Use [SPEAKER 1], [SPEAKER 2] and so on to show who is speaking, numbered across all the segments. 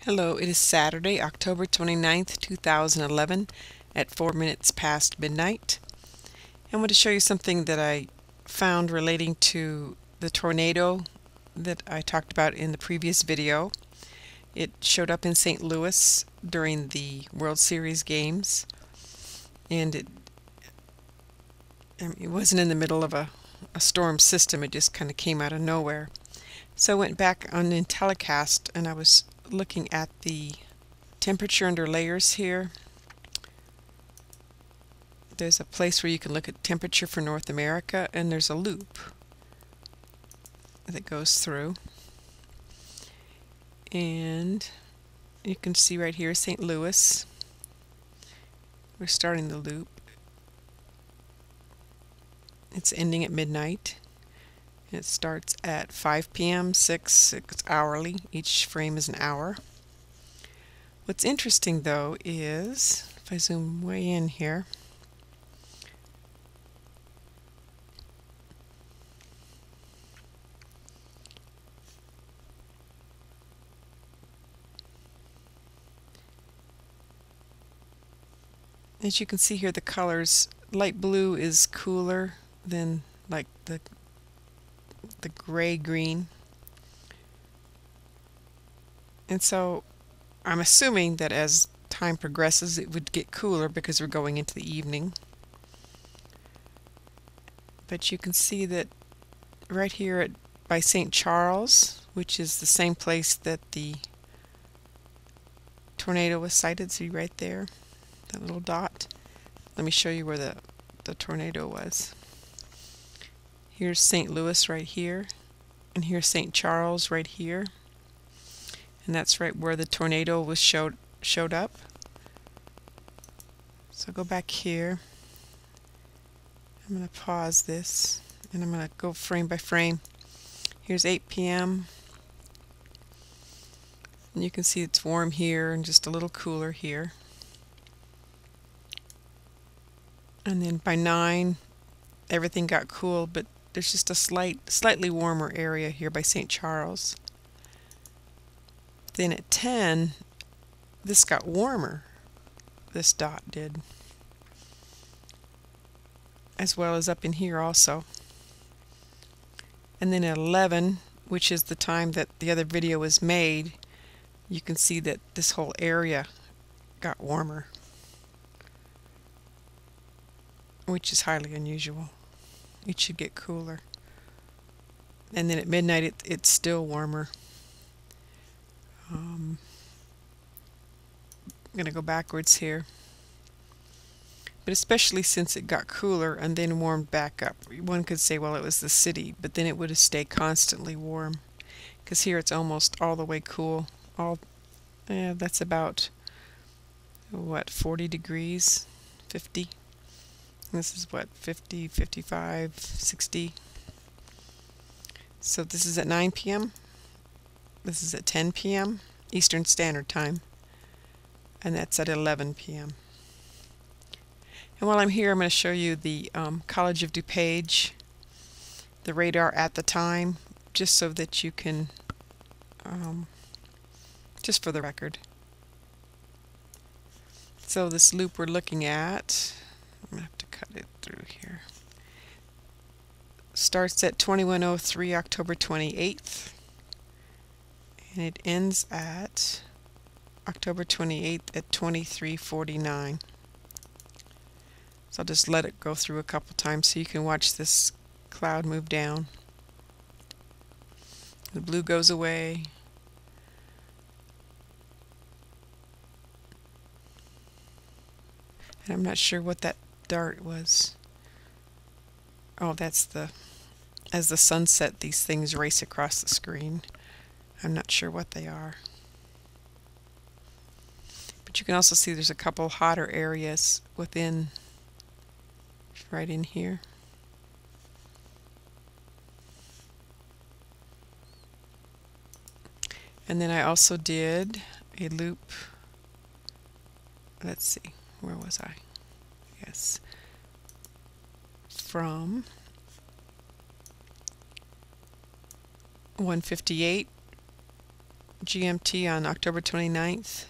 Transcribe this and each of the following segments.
[SPEAKER 1] Hello, it is Saturday, October 29th, 2011 at 4 minutes past midnight. I want to show you something that I found relating to the tornado that I talked about in the previous video. It showed up in St. Louis during the World Series games, and it wasn't in the middle of a storm system. It just kind of came out of nowhere. So I went back on Intellicast and I was looking at the temperature under layers here. There's a place where you can look at temperature for North America, and there's a loop that goes through. And you can see right here St. Louis. We're starting the loop. It's ending at midnight. It starts at 5 p.m., 6 hourly. Each frame is an hour. What's interesting though is, if I zoom way in here, as you can see here, the colors, light blue is cooler than like the gray-green. And so I'm assuming that as time progresses it would get cooler because we're going into the evening. But you can see that right here by St. Charles, which is the same place that the tornado was sighted, see right there, that little dot. Let me show you where the tornado was. Here's St. Louis right here, and here's St. Charles right here, and that's right where the tornado was showed up. So go back here. I'm going to pause this and I'm going to go frame by frame. Here's 8 p.m. and you can see it's warm here and just a little cooler here. And then by 9 everything got cool, but there's just a slightly warmer area here by St. Charles. Then at 10 this got warmer, this dot did, as well as up in here also. And then at 11, which is the time that the other video was made, you can see that this whole area got warmer, which is highly unusual. It should get cooler. And then at midnight it's still warmer. I'm going to go backwards here. But especially since it got cooler and then warmed back up. One could say, well, it was the city, but then it would have stayed constantly warm. Because here it's almost all the way cool. That's about, what, 40 degrees? 50? This is what, 50, 55, 60. So this is at 9 p.m. This is at 10 p.m. Eastern Standard Time. And that's at 11 p.m. And while I'm here, I'm going to show you the College of DuPage, the radar at the time, just so that you can, just for the record. So this loop we're looking at, I'm going to have to cut it through here, starts at 21:03 October 28th, and it ends at October 28th at 23:49. So I'll just let it go through a couple times so you can watch this cloud move down. The blue goes away. And I'm not sure what that dart was. Oh, that's as the sunset, these things race across the screen. I'm not sure what they are. But you can also see there's a couple hotter areas within, right in here. And then I also did a loop. Let's see, where was I? Yes. From 158 GMT on October 29th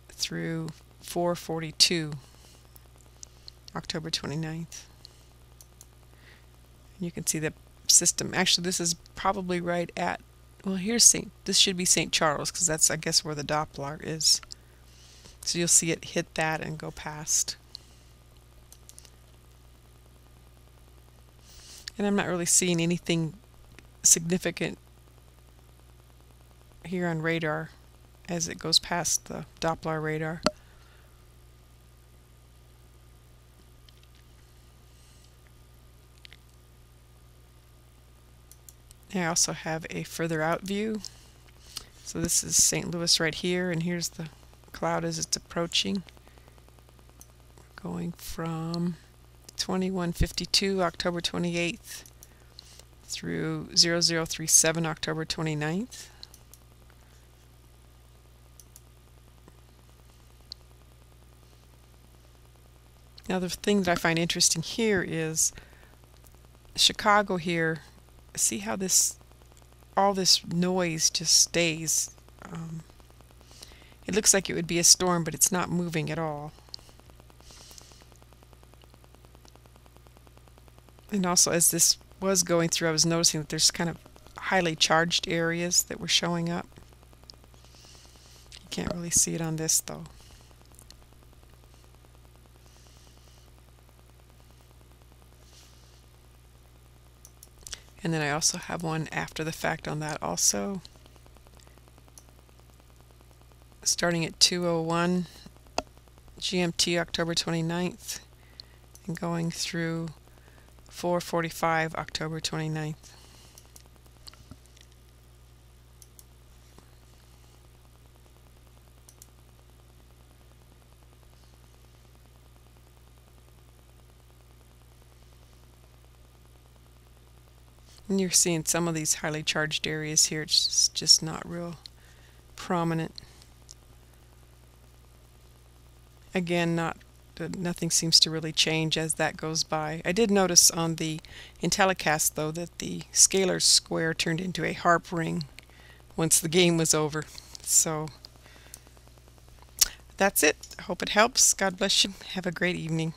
[SPEAKER 1] through 4:42 October 29th. And you can see the system. Actually, this is probably right at, well, this should be St. Charles, because that's, I guess, where the Doppler is. So you'll see it hit that and go past. And I'm not really seeing anything significant here on radar as it goes past the Doppler radar. I also have a further out view. So this is St. Louis right here, and here's the cloud as it's approaching, going from 2152 October 28th through 0037 October 29th. Now the thing that I find interesting here is Chicago here. See how all this noise just stays. It looks like it would be a storm, but it's not moving at all. And also, as this was going through, I was noticing that there's kind of highly charged areas that were showing up. You can't really see it on this though. And then I also have one after the fact on that also. Starting at 2:01 GMT October 29th and going through 4:45 October 29th. And you're seeing some of these highly charged areas here. It's just not real prominent. Again, nothing seems to really change as that goes by. I did notice on the Intellicast though that the scalar square turned into a harp ring once the game was over. So that's it. I hope it helps. God bless you. Have a great evening.